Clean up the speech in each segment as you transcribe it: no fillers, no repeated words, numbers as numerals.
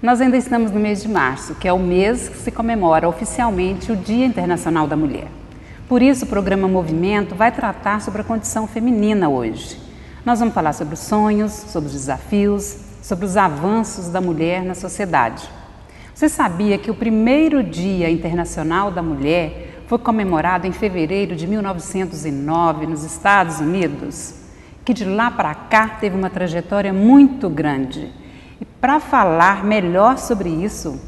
Nós ainda estamos no mês de março, que é o mês que se comemora oficialmente o Dia Internacional da Mulher. Por isso, o programa Movimento vai tratar sobre a condição feminina hoje. Nós vamos falar sobre os sonhos, sobre os desafios, sobre os avanços da mulher na sociedade. Você sabia que o primeiro Dia Internacional da Mulher foi comemorado em fevereiro de 1909 nos Estados Unidos? Que de lá para cá teve uma trajetória muito grande. E para falar melhor sobre isso,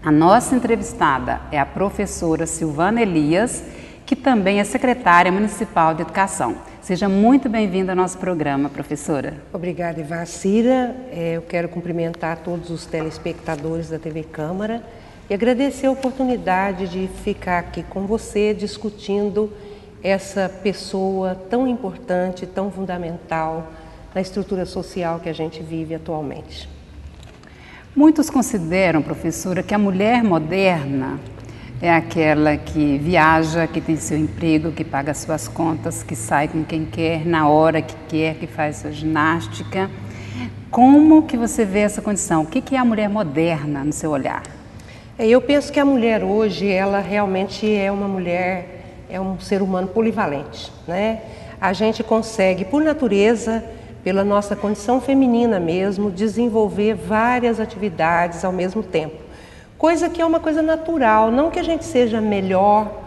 a nossa entrevistada é a professora Silvana Elias, que também é secretária municipal de educação. Seja muito bem-vinda ao nosso programa, professora. Obrigada, Ivacira. Eu quero cumprimentar todos os telespectadores da TV Câmara e agradecer a oportunidade de ficar aqui com você discutindo essa pessoa tão importante, tão fundamental na estrutura social que a gente vive atualmente. Muitos consideram, professora, que a mulher moderna é aquela que viaja, que tem seu emprego, que paga suas contas, que sai com quem quer, na hora que quer, que faz sua ginástica. Como que você vê essa condição? O que é a mulher moderna no seu olhar? Eu penso que a mulher hoje, ela realmente é uma mulher, é um ser humano polivalente, né? A gente consegue, por natureza, pela nossa condição feminina mesmo, desenvolver várias atividades ao mesmo tempo. Coisa que é uma coisa natural, não que a gente seja melhor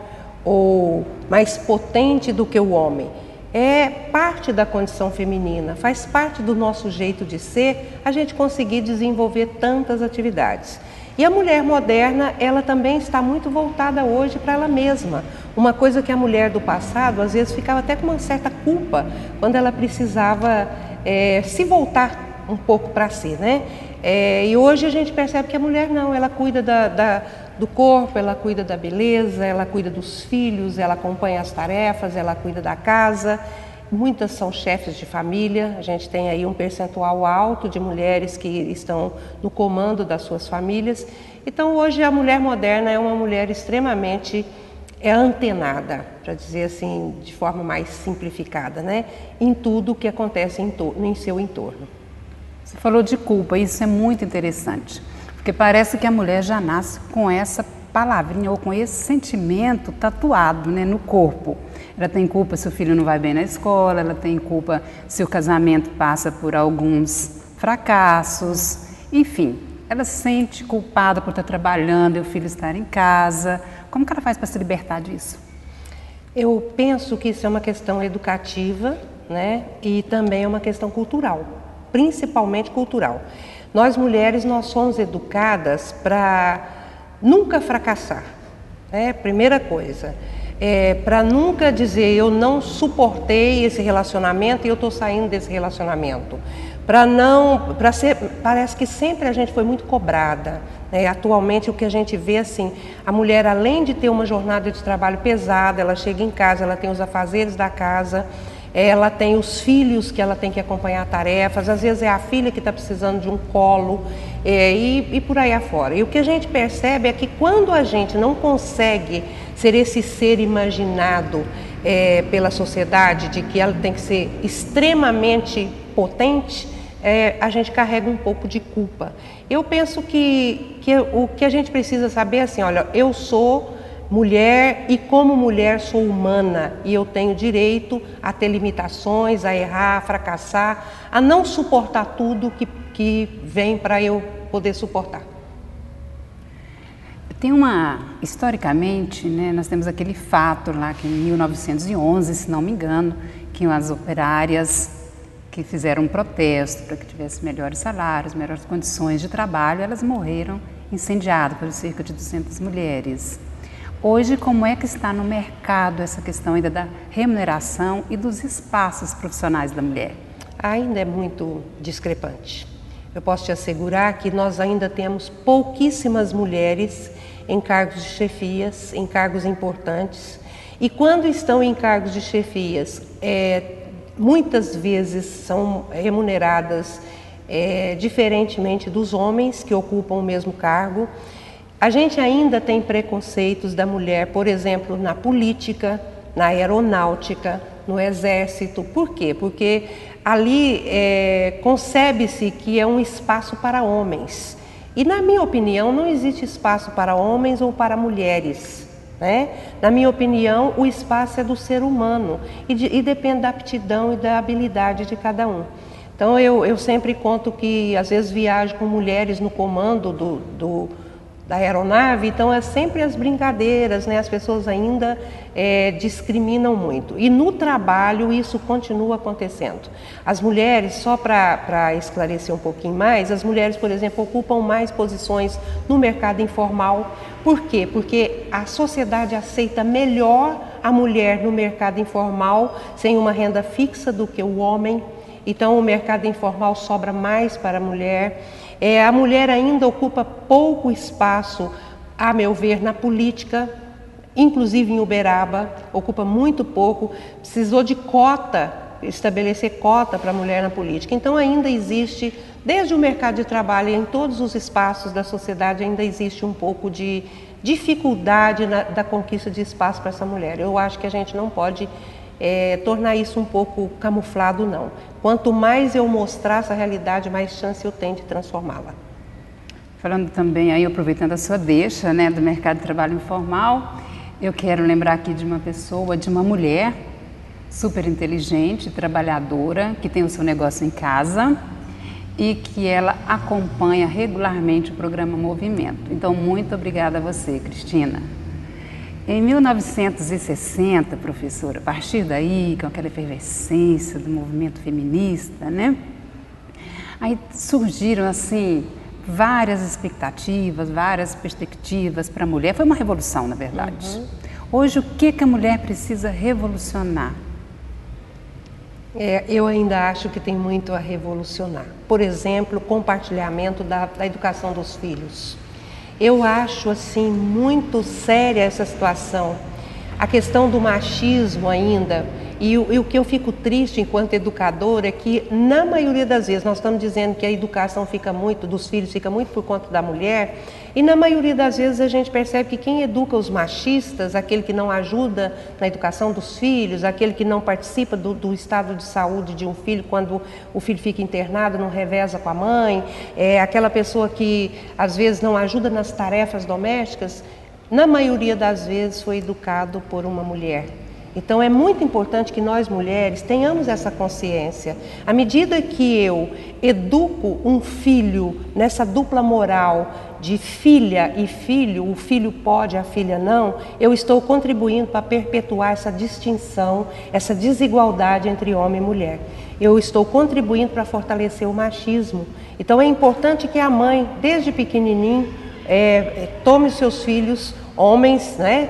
ou mais potente do que o homem. É parte da condição feminina, faz parte do nosso jeito de ser a gente conseguir desenvolver tantas atividades. E a mulher moderna, ela também está muito voltada hoje para ela mesma. Uma coisa que a mulher do passado, às vezes, ficava até com uma certa culpa quando ela precisava se voltar um pouco para si, né? E hoje a gente percebe que a mulher não, ela cuida do corpo, ela cuida da beleza, ela cuida dos filhos, ela acompanha as tarefas, ela cuida da casa. Muitas são chefes de família, a gente tem aí um percentual alto de mulheres que estão no comando das suas famílias. Então hoje a mulher moderna é uma mulher extremamente antenada, para dizer assim, de forma mais simplificada, né? Em tudo o que acontece em seu entorno. Você falou de culpa, isso é muito interessante, porque parece que a mulher já nasce com essa palavrinha ou com esse sentimento tatuado, né, no corpo. Ela tem culpa se o filho não vai bem na escola, ela tem culpa se o casamento passa por alguns fracassos, enfim, ela se sente culpada por estar trabalhando e o filho estar em casa. Como que ela faz para se libertar disso? Eu penso que isso é uma questão educativa, né, e também é uma questão cultural, principalmente cultural. Nós mulheres, nós somos educadas para nunca fracassar, né? Primeira coisa, para nunca dizer eu não suportei esse relacionamento e eu estou saindo desse relacionamento. Parece que sempre a gente foi muito cobrada, né? Atualmente o que a gente vê assim, a mulher além de ter uma jornada de trabalho pesada, ela chega em casa, ela tem os afazeres da casa, ela tem os filhos que ela tem que acompanhar tarefas, às vezes é a filha que está precisando de um colo e por aí afora. E o que a gente percebe é que quando a gente não consegue ser esse ser imaginado pela sociedade, de que ela tem que ser extremamente potente, a gente carrega um pouco de culpa. Eu penso que o que a gente precisa saber é assim, olha, eu sou mulher e como mulher sou humana e eu tenho direito a ter limitações, a errar, a fracassar, a não suportar tudo que vem para eu poder suportar. Historicamente, né, nós temos aquele fato lá que em 1911, se não me engano, que as operárias que fizeram um protesto para que tivesse melhores salários, melhores condições de trabalho, elas morreram incendiadas por cerca de 200 mulheres. Hoje, como é que está no mercado essa questão ainda da remuneração e dos espaços profissionais da mulher? Ainda é muito discrepante. Eu posso te assegurar que nós ainda temos pouquíssimas mulheres em cargos de chefias, em cargos importantes. E quando estão em cargos de chefias, muitas vezes são remuneradas diferentemente dos homens que ocupam o mesmo cargo. A gente ainda tem preconceitos da mulher, por exemplo, na política, na aeronáutica, no exército. Por quê? Porque ali concebe-se que é um espaço para homens. E na minha opinião, não existe espaço para homens ou para mulheres, né? Na minha opinião, o espaço é do ser humano e depende da aptidão e da habilidade de cada um. Então eu sempre conto que às vezes viajo com mulheres no comando da aeronave, então é sempre as brincadeiras, né? As pessoas ainda discriminam muito. E no trabalho isso continua acontecendo. As mulheres, só para esclarecer um pouquinho mais, as mulheres, por exemplo, ocupam mais posições no mercado informal. Por quê? Porque a sociedade aceita melhor a mulher no mercado informal, sem uma renda fixa, do que o homem. Então o mercado informal sobra mais para a mulher. A mulher ainda ocupa pouco espaço, a meu ver, na política, inclusive em Uberaba, ocupa muito pouco. Precisou de cota, estabelecer cota para a mulher na política. Então ainda existe, desde o mercado de trabalho, em todos os espaços da sociedade, ainda existe um pouco de dificuldade da conquista de espaço para essa mulher. Eu acho que a gente não pode tornar isso um pouco camuflado, não. Quanto mais eu mostrar essa realidade, mais chance eu tenho de transformá-la. Falando também aí, aproveitando a sua deixa, né, do mercado de trabalho informal, eu quero lembrar aqui de uma pessoa, de uma mulher super inteligente, trabalhadora, que tem o seu negócio em casa e que ela acompanha regularmente o programa Movimento. Então, muito obrigada a você, Cristina. Em 1960, professora, a partir daí, com aquela efervescência do movimento feminista, né? Aí surgiram, assim, várias expectativas, várias perspectivas para a mulher. Foi uma revolução, na verdade. Hoje, o que a mulher precisa revolucionar? Eu ainda acho que tem muito a revolucionar. Por exemplo, o compartilhamento da educação dos filhos. Eu acho assim muito séria essa situação, a questão do machismo ainda, e o que eu fico triste enquanto educadora é que na maioria das vezes nós estamos dizendo que a educação dos filhos fica muito por conta da mulher, e na maioria das vezes a gente percebe que quem educa os machistas, aquele que não ajuda na educação dos filhos, aquele que não participa do estado de saúde de um filho quando o filho fica internado, não reveza com a mãe, aquela pessoa que às vezes não ajuda nas tarefas domésticas, na maioria das vezes foi educado por uma mulher. Então é muito importante que nós mulheres tenhamos essa consciência. À medida que eu educo um filho nessa dupla moral de filha e filho, o filho pode, a filha não, eu estou contribuindo para perpetuar essa distinção, essa desigualdade entre homem e mulher. Eu estou contribuindo para fortalecer o machismo. Então é importante que a mãe, desde pequenininho, tome os seus filhos, homens, né?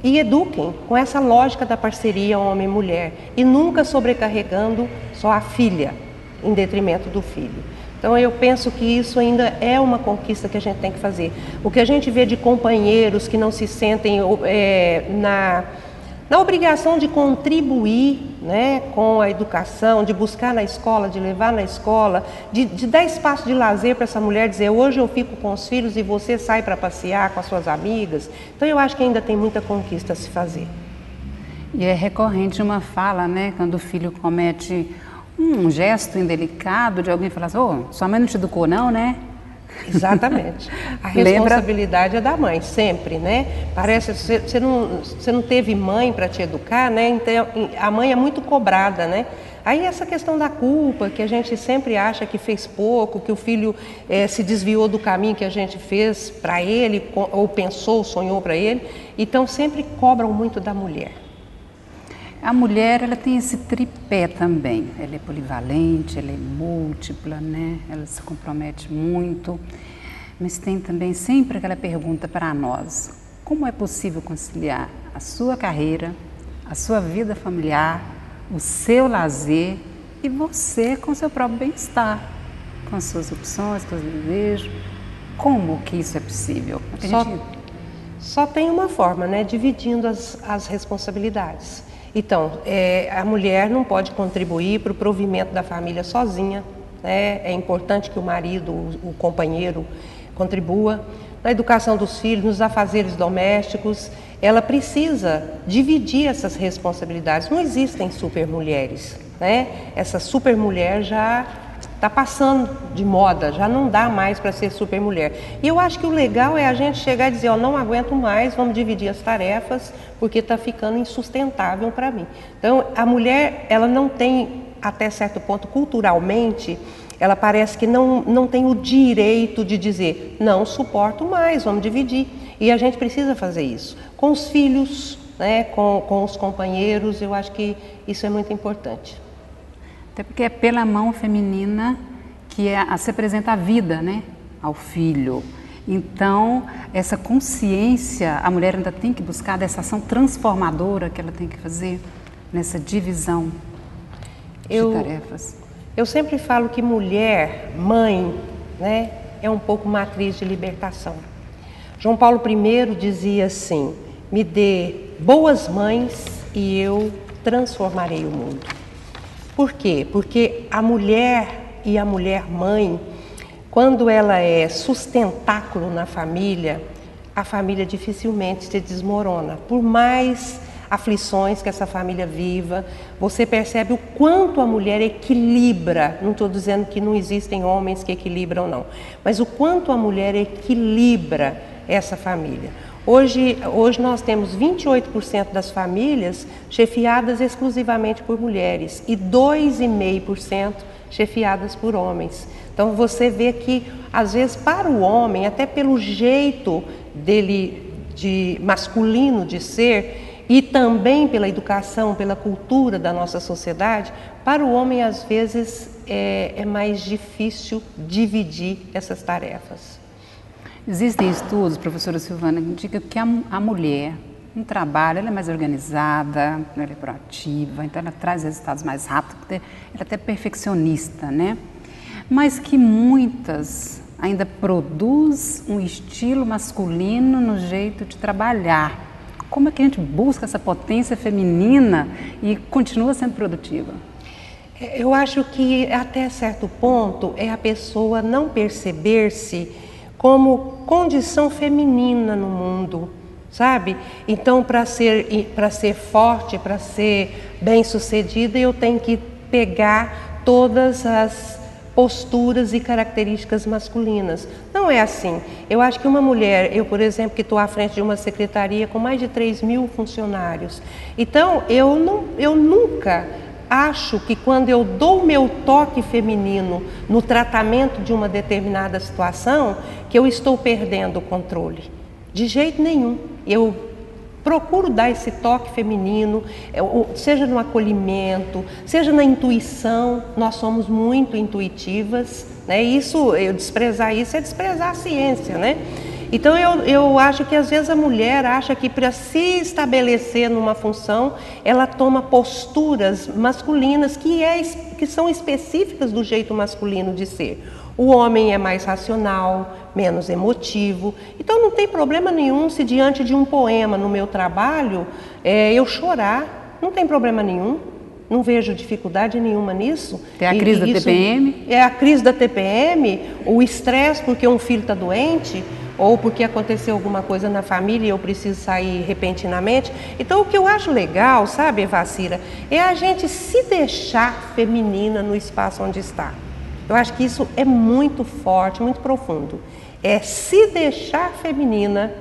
E eduquem com essa lógica da parceria homem e mulher e nunca sobrecarregando só a filha em detrimento do filho. Então eu penso que isso ainda é uma conquista que a gente tem que fazer. O que a gente vê de companheiros que não se sentem na obrigação de contribuir, né, com a educação, de buscar na escola, de levar na escola, de dar espaço de lazer para essa mulher, dizer hoje eu fico com os filhos e você sai para passear com as suas amigas. Então eu acho que ainda tem muita conquista a se fazer. E é recorrente uma fala, né, quando o filho comete um gesto indelicado de alguém falar assim, sua mãe não te educou não, né? Exatamente. A responsabilidade é da mãe, sempre, né? Parece que você não teve mãe para te educar, né? Então, a mãe é muito cobrada, né? Aí essa questão da culpa, que a gente sempre acha que fez pouco, que o filho se desviou do caminho que a gente fez para ele, ou pensou, sonhou para ele, então sempre cobram muito da mulher. A mulher, ela tem esse tripé também, ela é polivalente, ela é múltipla, né? Ela se compromete muito, mas tem também sempre aquela pergunta para nós, como é possível conciliar a sua carreira, a sua vida familiar, o seu lazer e você com o seu próprio bem-estar, com as suas opções, com os desejos, como que isso é possível? Só tem uma forma, né? Dividindo as responsabilidades. Então, a mulher não pode contribuir para o provimento da família sozinha, né? É importante que o marido, o companheiro, contribua. Na educação dos filhos, nos afazeres domésticos, ela precisa dividir essas responsabilidades. Não existem supermulheres, né? Essa supermulher já Está passando de moda, já não dá mais para ser super mulher. E eu acho que o legal é a gente chegar e dizer, ó, não aguento mais, vamos dividir as tarefas, porque está ficando insustentável para mim. Então, a mulher, ela não tem, até certo ponto, culturalmente, ela parece que não tem o direito de dizer, não suporto mais, vamos dividir. E a gente precisa fazer isso. Com os filhos, né, com os companheiros, eu acho que isso é muito importante. Até porque é pela mão feminina que se apresenta a vida, né, ao filho. Então, essa consciência, a mulher ainda tem que buscar dessa ação transformadora que ela tem que fazer nessa divisão de tarefas. Eu sempre falo que mulher, mãe, né, é um pouco matriz de libertação. João Paulo I dizia assim, me dê boas mães e eu transformarei o mundo. Por quê? Porque a mulher e a mulher mãe, quando ela é sustentáculo na família, a família dificilmente se desmorona. Por mais aflições que essa família viva, você percebe o quanto a mulher equilibra, não estou dizendo que não existem homens que equilibram não, mas o quanto a mulher equilibra essa família. Hoje nós temos 28% das famílias chefiadas exclusivamente por mulheres e 2,5% chefiadas por homens. Então você vê que, às vezes, para o homem, até pelo jeito dele de masculino de ser e também pela educação, pela cultura da nossa sociedade, para o homem, às vezes, é mais difícil dividir essas tarefas. Existem estudos, professora Silvana, que indicam que a mulher, no trabalho, ela é mais organizada, ela é proativa, então ela traz resultados mais rápidos, ela é até perfeccionista, né? Mas que muitas ainda produz um estilo masculino no jeito de trabalhar. Como é que a gente busca essa potência feminina e continua sendo produtiva? Eu acho que até certo ponto é a pessoa não perceber-se como condição feminina no mundo, sabe? Então, para ser forte, para ser bem-sucedida, eu tenho que pegar todas as posturas e características masculinas. Não é assim. Eu acho que uma mulher, eu, por exemplo, que estou à frente de uma secretaria com mais de 3.000 funcionários, então eu nunca acho que quando eu dou o meu toque feminino no tratamento de uma determinada situação, que eu estou perdendo o controle. De jeito nenhum. Eu procuro dar esse toque feminino, seja no acolhimento, seja na intuição. Nós somos muito intuitivas, né? Desprezar isso é desprezar a ciência, né? Então eu acho que às vezes a mulher acha que para se estabelecer numa função, ela toma posturas masculinas que são específicas do jeito masculino de ser. O homem é mais racional, menos emotivo. Então não tem problema nenhum se diante de um poema no meu trabalho eu chorar, não tem problema nenhum. Não vejo dificuldade nenhuma nisso. Tem a crise da TPM? É a crise da TPM, o estresse porque um filho está doente, ou porque aconteceu alguma coisa na família e eu preciso sair repentinamente. Então, o que eu acho legal, sabe, Evacira, é a gente se deixar feminina no espaço onde está. Eu acho que isso é muito forte, muito profundo. É se deixar feminina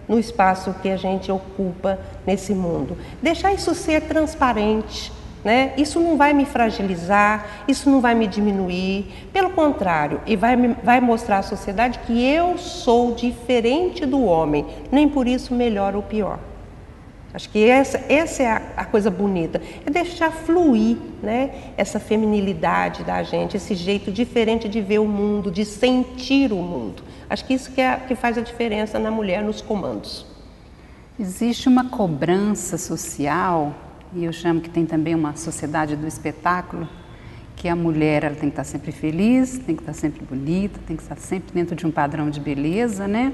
no espaço que a gente ocupa nesse mundo. Deixar isso ser transparente, né? Isso não vai me fragilizar, isso não vai me diminuir, pelo contrário, e vai mostrar à sociedade que eu sou diferente do homem, nem por isso melhor ou pior. Acho que essa é a coisa bonita, é deixar fluir, né? Essa feminilidade da gente, esse jeito diferente de ver o mundo, de sentir o mundo. Acho que isso que faz a diferença na mulher nos comandos. Existe uma cobrança social, e eu chamo que tem também uma sociedade do espetáculo, que a mulher ela tem que estar sempre feliz, tem que estar sempre bonita, tem que estar sempre dentro de um padrão de beleza, né?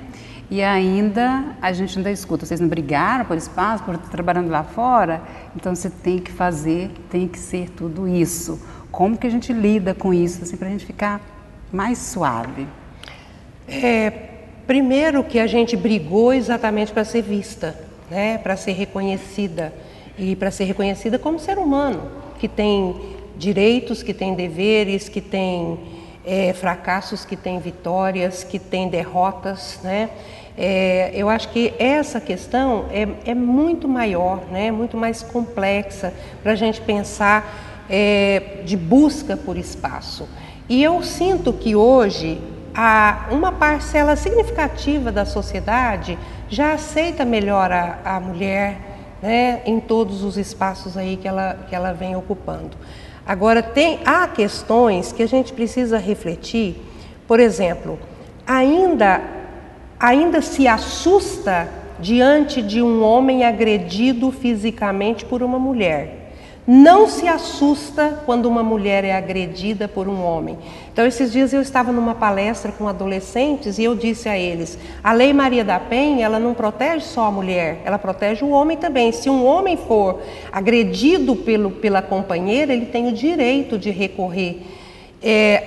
E a gente ainda escuta, vocês não brigaram por espaço, por estar trabalhando lá fora, então você tem que fazer, tem que ser tudo isso. Como que a gente lida com isso, assim, para a gente ficar mais suave? Primeiro que a gente brigou exatamente para ser vista, né? Para ser reconhecida, e para ser reconhecida como ser humano, que tem direitos, que têm deveres, que têm fracassos, que têm vitórias, que têm derrotas, né? Eu acho que essa questão é muito maior, né? Muito mais complexa para a gente pensar de busca por espaço. E eu sinto que hoje uma parcela significativa da sociedade já aceita melhor a mulher, né, em todos os espaços aí que ela vem ocupando. Agora, há questões que a gente precisa refletir. Por exemplo, ainda se assusta diante de um homem agredido fisicamente por uma mulher. Não se assusta quando uma mulher é agredida por um homem. Então, esses dias eu estava numa palestra com adolescentes e eu disse a eles: a Lei Maria da Penha, ela não protege só a mulher, ela protege o homem também. Se um homem for agredido pela companheira, ele tem o direito de recorrer.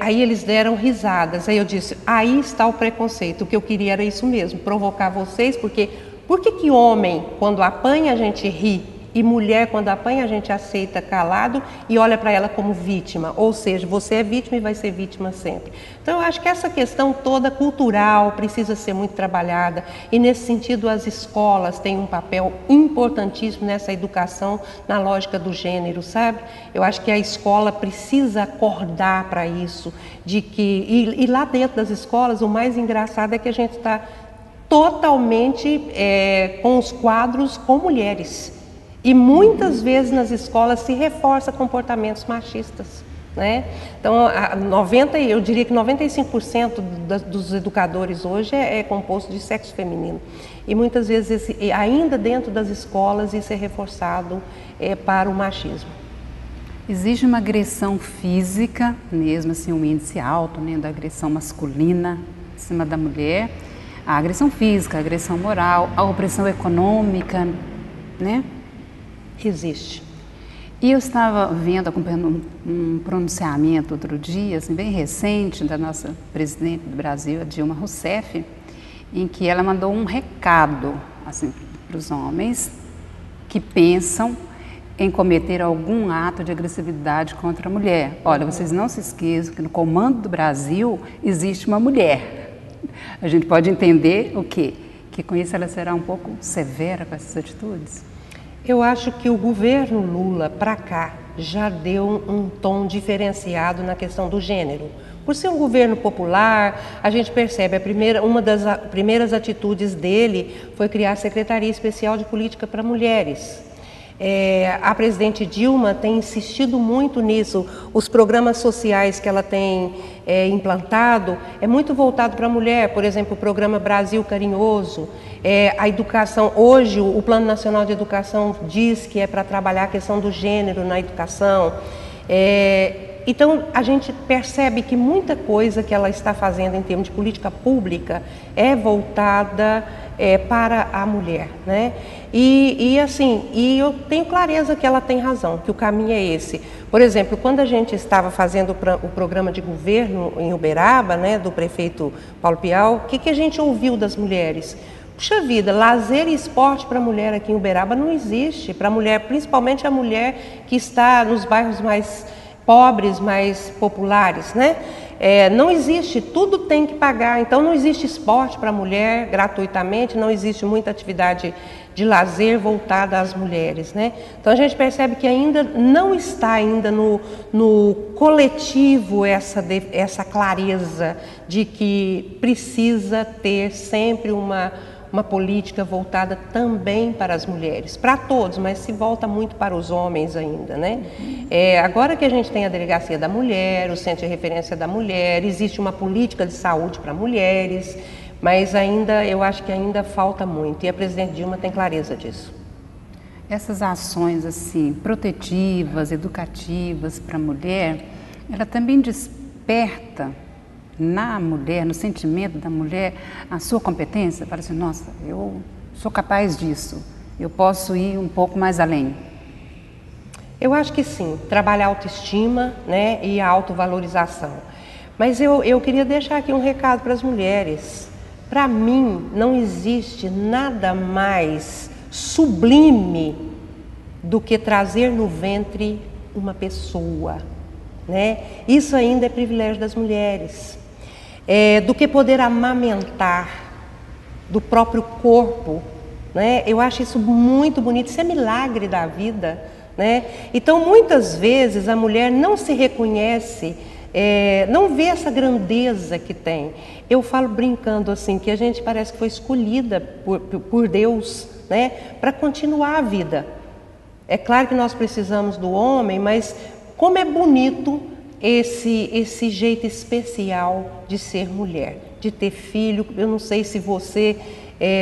Aí eles deram risadas. Aí eu disse: aí está o preconceito. O que eu queria era isso mesmo, provocar vocês, porque por que homem, quando apanha, a gente ri? E mulher, quando apanha, a gente aceita calado e olha para ela como vítima. Ou seja, você é vítima e vai ser vítima sempre. Então, eu acho que essa questão toda cultural precisa ser muito trabalhada. E, nesse sentido, as escolas têm um papel importantíssimo nessa educação na lógica do gênero, sabe? Eu acho que a escola precisa acordar para isso. E lá dentro das escolas, o mais engraçado é que a gente está totalmente com os quadros com mulheres. E muitas vezes nas escolas se reforça comportamentos machistas, né? Então, eu diria que 95% dos educadores hoje é composto de sexo feminino. E muitas vezes, ainda dentro das escolas, isso é reforçado para o machismo. Existe uma agressão física, mesmo assim um índice alto, né, da agressão masculina em cima da mulher. A agressão física, a agressão moral, a opressão econômica, né? Existe. E eu estava acompanhando um pronunciamento outro dia, assim, bem recente, da nossa presidente do Brasil, a Dilma Rousseff, em que ela mandou um recado assim, para os homens que pensam em cometer algum ato de agressividade contra a mulher. Olha, vocês não se esqueçam que no comando do Brasil existe uma mulher. A gente pode entender o quê? Que com isso ela será um pouco severa com essas atitudes? Eu acho que o governo Lula para cá já deu um tom diferenciado na questão do gênero. Por ser um governo popular, a gente percebe, uma das primeiras atitudes dele foi criar a Secretaria Especial de Política para Mulheres. A presidente Dilma tem insistido muito nisso. Os programas sociais que ela tem implantado é muito voltado para a mulher. Por exemplo, o programa Brasil Carinhoso, a educação. Hoje, o Plano Nacional de Educação diz que é para trabalhar a questão do gênero na educação. Então, a gente percebe que muita coisa que ela está fazendo em termos de política pública é voltada para a mulher, né? E eu tenho clareza que ela tem razão, que o caminho é esse. Por exemplo, quando a gente estava fazendo o programa de governo em Uberaba, né, do prefeito Paulo Pial, o que a gente ouviu das mulheres? Puxa vida, lazer e esporte para a mulher aqui em Uberaba não existe. Para a mulher, principalmente a mulher que está nos bairros mais pobres, mais populares, né? Não existe, tudo tem que pagar. Então não existe esporte para a mulher gratuitamente, não existe muita atividade de lazer voltada às mulheres, né? Então a gente percebe que ainda não está no coletivo essa clareza de que precisa ter sempre uma política voltada também para as mulheres, para todos, mas se volta muito para os homens ainda, né? Agora que a gente tem a Delegacia da Mulher, o Centro de Referência da Mulher, existe uma política de saúde para mulheres, mas eu acho que ainda falta muito, e a presidente Dilma tem clareza disso. Essas ações assim, protetivas, educativas para a mulher, ela também desperta na mulher, no sentimento da mulher, a sua competência, para assim, nossa, eu sou capaz disso, eu posso ir um pouco mais além. Eu acho que sim, trabalhar a autoestima, né, e a autovalorização. Mas eu queria deixar aqui um recado para as mulheres. Para mim, não existe nada mais sublime do que trazer no ventre uma pessoa, né? Isso ainda é privilégio das mulheres. Do que poder amamentar do próprio corpo, né? Eu acho isso muito bonito, isso é milagre da vida, né? Então, muitas vezes a mulher não se reconhece, não vê essa grandeza que tem. Eu falo brincando assim, que a gente parece que foi escolhida por Deus, né, para continuar a vida. É claro que nós precisamos do homem, mas como é bonito esse jeito especial de ser mulher, de ter filho. Eu não sei se você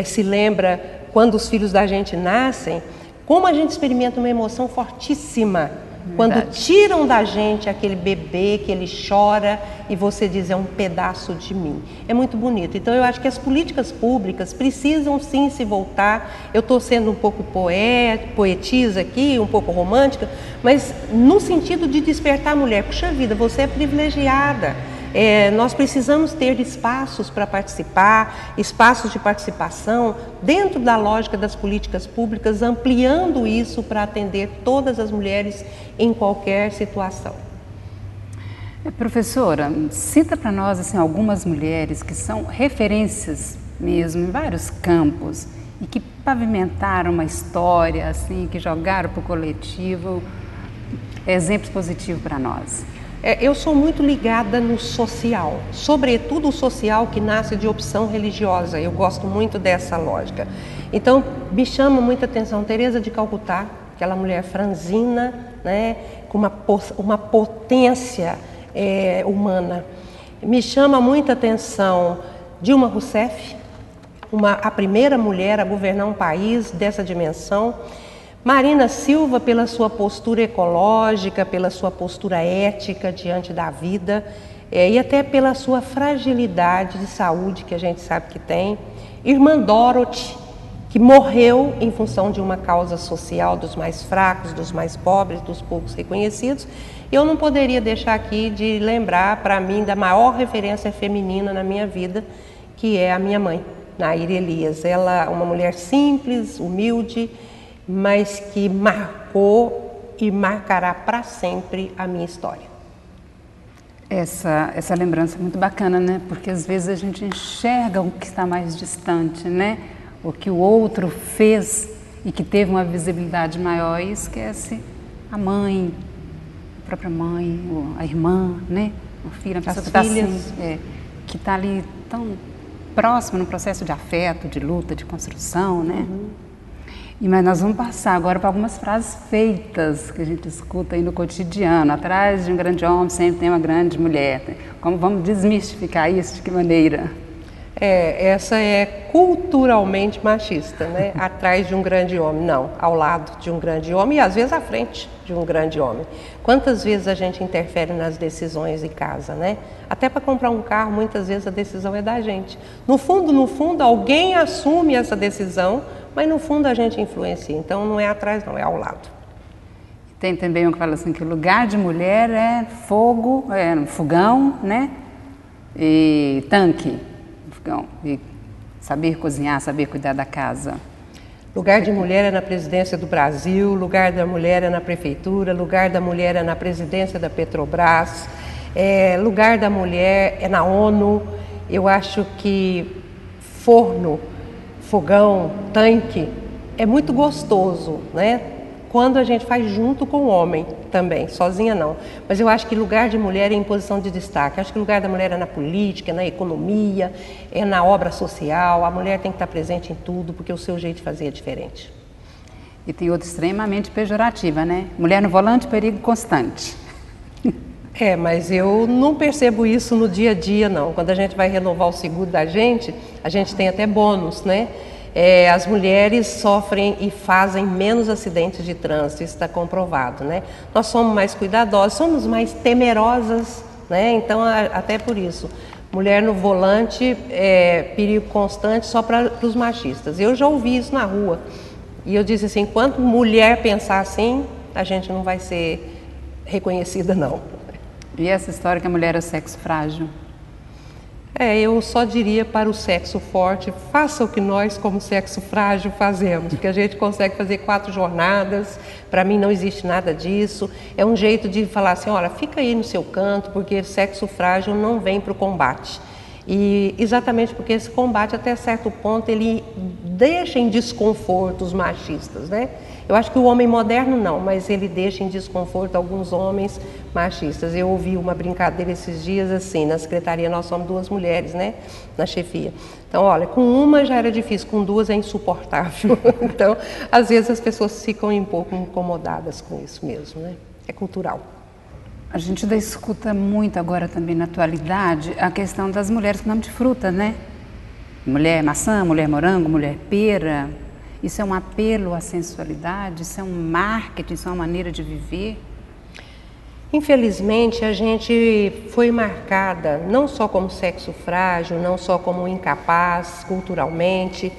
se lembra quando os filhos da gente nascem, como a gente experimenta uma emoção fortíssima. Quando tiram da gente aquele bebê que ele chora e você diz, é um pedaço de mim. É muito bonito. Então eu acho que as políticas públicas precisam sim se voltar. Eu estou sendo um pouco poetisa aqui, um pouco romântica, mas no sentido de despertar a mulher. Puxa vida, você é privilegiada. Nós precisamos ter espaços para participar, espaços de participação dentro da lógica das políticas públicas, ampliando isso para atender todas as mulheres em qualquer situação. Professora, cita para nós assim, algumas mulheres que são referências mesmo em vários campos e que pavimentaram uma história, assim, que jogaram para o coletivo, exemplos positivos para nós. Eu sou muito ligada no social, sobretudo o social que nasce de opção religiosa. Eu gosto muito dessa lógica. Então, me chama muita atenção Teresa de Calcutá, aquela mulher franzina, né, com uma potência humana. Me chama muita atenção Dilma Rousseff, a primeira mulher a governar um país dessa dimensão. Marina Silva, pela sua postura ecológica, pela sua postura ética diante da vida, e até pela sua fragilidade de saúde, que a gente sabe que tem. Irmã Dorothy, que morreu em função de uma causa social dos mais fracos, dos mais pobres, dos poucos reconhecidos. Eu não poderia deixar aqui de lembrar, para mim, da maior referência feminina na minha vida, que é a minha mãe, Nair Elias. Ela é uma mulher simples, humilde, mas que marcou e marcará para sempre a minha história. Essa lembrança é muito bacana, né? Porque às vezes a gente enxerga o que está mais distante, né? O que o outro fez e que teve uma visibilidade maior e esquece a mãe, a própria mãe, a irmã, né? O filho, a pessoa que está assim, que está ali tão próximo no processo de afeto, de luta, de construção, né? Mas nós vamos passar agora para algumas frases feitas que a gente escuta aí no cotidiano. Atrás de um grande homem sempre tem uma grande mulher. Como vamos desmistificar isso? De que maneira? Essa é culturalmente machista, né? Atrás de um grande homem. Não, ao lado de um grande homem e às vezes à frente de um grande homem. Quantas vezes a gente interfere nas decisões em casa, né? Até para comprar um carro, muitas vezes a decisão é da gente. No fundo, alguém assume essa decisão, mas no fundo a gente influencia. Então não é atrás, não, é ao lado. Tem também um que fala assim que o lugar de mulher é fogo, fogão, né? E tanque. E saber cozinhar, saber cuidar da casa. Lugar de mulher é na presidência do Brasil, lugar da mulher é na prefeitura, lugar da mulher é na presidência da Petrobras, lugar da mulher é na ONU. Eu acho que forno, fogão, tanque é muito gostoso, né? Quando a gente faz junto com o homem também, sozinha não. Mas eu acho que lugar de mulher é em posição de destaque. Acho que o lugar da mulher é na política, é na economia, é na obra social. A mulher tem que estar presente em tudo, porque o seu jeito de fazer é diferente. E tem outra extremamente pejorativa, né? Mulher no volante, perigo constante. Mas eu não percebo isso no dia a dia, não. Quando a gente vai renovar o seguro da gente, a gente tem até bônus, né? As mulheres sofrem e fazem menos acidentes de trânsito, isso está comprovado, né? Nós somos mais cuidadosas, somos mais temerosas, né? Então, até por isso, mulher no volante é perigo constante só para os machistas. Eu já ouvi isso na rua e eu disse assim, enquanto mulher pensar assim, a gente não vai ser reconhecida, não. E essa história que a mulher é sexo frágil? Eu só diria para o sexo forte, faça o que nós, como sexo frágil, fazemos, porque a gente consegue fazer 4 jornadas, para mim não existe nada disso, é um jeito de falar assim, olha, fica aí no seu canto, porque sexo frágil não vem para o combate. E exatamente porque esse combate, até certo ponto, ele deixa em desconforto os machistas, né? Eu acho que o homem moderno não, mas ele deixa em desconforto alguns homens machistas. Eu ouvi uma brincadeira esses dias assim, na secretaria nós somos 2 mulheres, né, na chefia. Então, olha, com uma já era difícil, com 2 é insuportável. Então, às vezes as pessoas ficam um pouco incomodadas com isso mesmo, né? É cultural. A gente ainda escuta muito agora também na atualidade a questão das mulheres com nome de fruta, né? Mulher maçã, mulher morango, mulher pera. Isso é um apelo à sensualidade? Isso é um marketing? Isso é uma maneira de viver? Infelizmente, a gente foi marcada não só como sexo frágil, não só como incapaz culturalmente,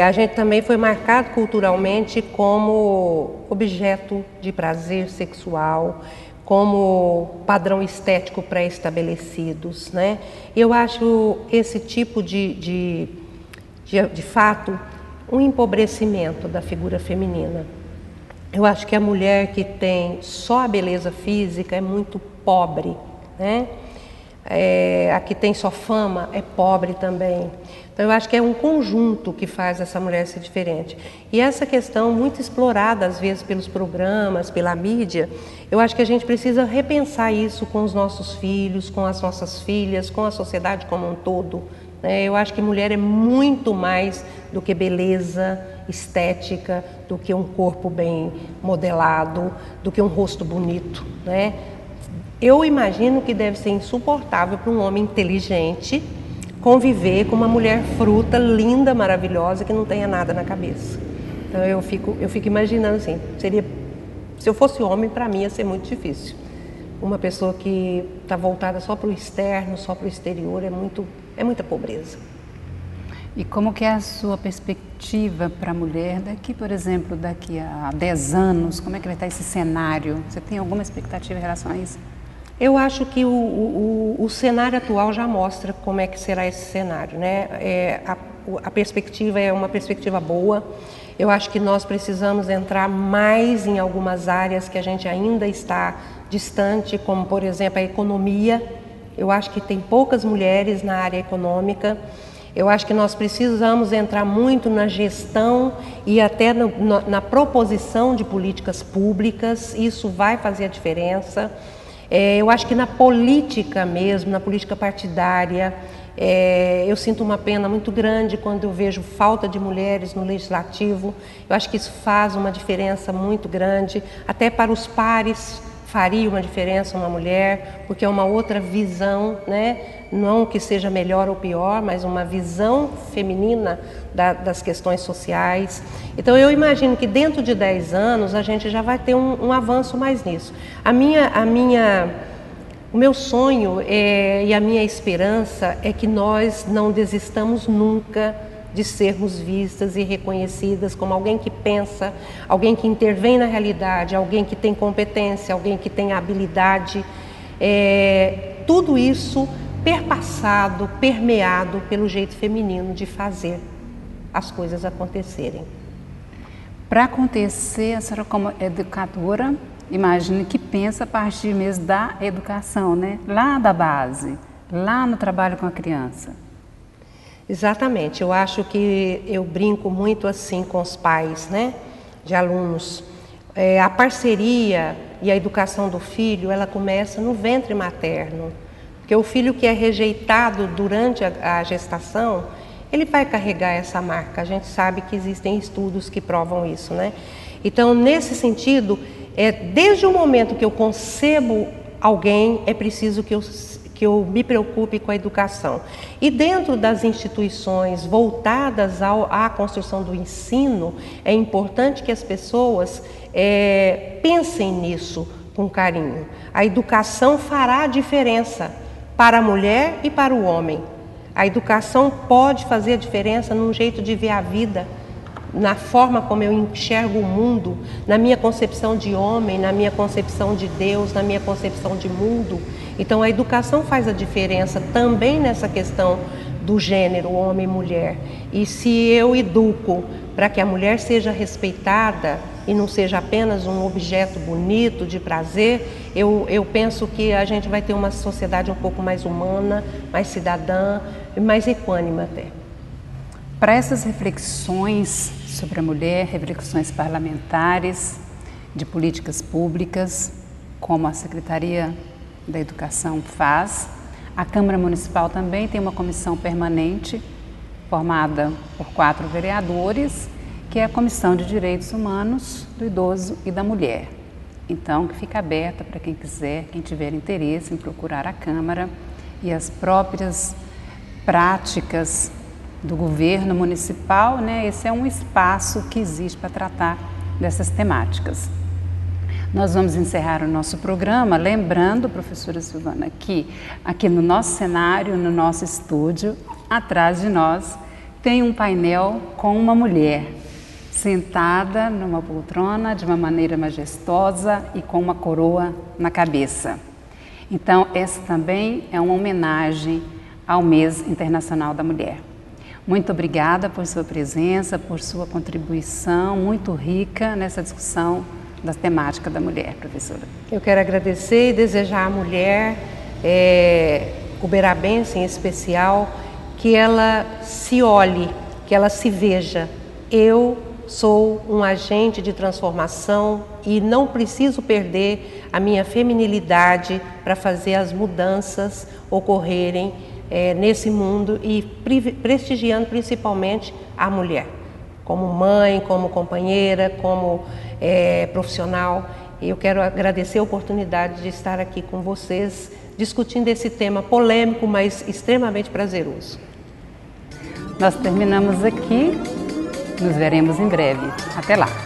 a gente também foi marcado culturalmente como objeto de prazer sexual, como padrão estético pré-estabelecidos, né? Eu acho esse tipo de fato um empobrecimento da figura feminina. Eu acho que a mulher que tem só a beleza física é muito pobre, né? A que tem só fama é pobre também. Então eu acho que é um conjunto que faz essa mulher ser diferente. E essa questão muito explorada às vezes pelos programas, pela mídia, eu acho que a gente precisa repensar isso com os nossos filhos, com as nossas filhas, com a sociedade como um todo. Eu acho que mulher é muito mais do que beleza estética, do que um corpo bem modelado, do que um rosto bonito, né? Eu imagino que deve ser insuportável para um homem inteligente conviver com uma mulher fruta, linda, maravilhosa, que não tenha nada na cabeça. Então eu fico imaginando assim, se eu fosse homem, para mim ia ser muito difícil. Uma pessoa que está voltada só para o externo, só para o exterior, é muita pobreza. E como que é a sua perspectiva para a mulher daqui, por exemplo, daqui a 10 anos? Como é que vai estar esse cenário? Você tem alguma expectativa em relação a isso? Eu acho que o cenário atual já mostra como é que será esse cenário, né? A perspectiva é uma perspectiva boa. Eu acho que nós precisamos entrar mais em algumas áreas que a gente ainda está distante, como, por exemplo, a economia. Eu acho que tem poucas mulheres na área econômica. Eu acho que nós precisamos entrar muito na gestão e até na proposição de políticas públicas. Isso vai fazer a diferença. Eu acho que na política mesmo, na política partidária, eu sinto uma pena muito grande quando eu vejo falta de mulheres no legislativo. Eu acho que isso faz uma diferença muito grande, até para os pares faria uma diferença uma mulher, porque é uma outra visão, né? Não que seja melhor ou pior, mas uma visão feminina das questões sociais. Então eu imagino que dentro de 10 anos a gente já vai ter um avanço mais nisso. O meu sonho e a minha esperança é que nós não desistamos nunca de sermos vistas e reconhecidas como alguém que pensa, alguém que intervém na realidade, alguém que tem competência, alguém que tem habilidade. Tudo isso perpassado, permeado pelo jeito feminino de fazer as coisas acontecerem. Para acontecer, a senhora como educadora, imagine que pensa a partir mesmo da educação, né? Lá da base, lá no trabalho com a criança. Exatamente, eu acho que eu brinco muito assim com os pais, né, de alunos. A parceria e a educação do filho, ela começa no ventre materno, porque o filho que é rejeitado durante a gestação, ele vai carregar essa marca. A gente sabe que existem estudos que provam isso, né? Então, nesse sentido, desde o momento que eu concebo alguém, é preciso que eu me preocupe com a educação. E dentro das instituições voltadas à construção do ensino, é importante que as pessoas pensem nisso com carinho. A educação fará a diferença para a mulher e para o homem. A educação pode fazer a diferença num jeito de ver a vida, na forma como eu enxergo o mundo, na minha concepção de homem, na minha concepção de Deus, na minha concepção de mundo. Então a educação faz a diferença também nessa questão do gênero, homem e mulher. E se eu educo para que a mulher seja respeitada e não seja apenas um objeto bonito de prazer, eu penso que a gente vai ter uma sociedade um pouco mais humana, mais cidadã e mais equânime até. Para essas reflexões sobre a mulher, reflexões parlamentares, de políticas públicas, como a Secretaria da Educação faz, a Câmara Municipal também tem uma comissão permanente formada por 4 vereadores, que é a Comissão de Direitos Humanos, do Idoso e da Mulher. Então, que fica aberta para quem quiser, quem tiver interesse em procurar a Câmara e as próprias práticas do governo municipal, né? Esse é um espaço que existe para tratar dessas temáticas. Nós vamos encerrar o nosso programa lembrando, professora Silvana, que aqui no nosso cenário, no nosso estúdio, atrás de nós, tem um painel com uma mulher sentada numa poltrona de uma maneira majestosa e com uma coroa na cabeça. Então, essa também é uma homenagem ao Mês Internacional da Mulher. Muito obrigada por sua presença, por sua contribuição muito rica nessa discussão da temática da mulher, professora. Eu quero agradecer e desejar à mulher, uberabense em especial, que ela se olhe, que ela se veja. Eu sou um agente de transformação e não preciso perder a minha feminilidade para fazer as mudanças ocorrerem nesse mundo e prestigiando principalmente a mulher, como mãe, como companheira, como profissional. Eu quero agradecer a oportunidade de estar aqui com vocês, discutindo esse tema polêmico, mas extremamente prazeroso. Nós terminamos aqui, nos veremos em breve. Até lá!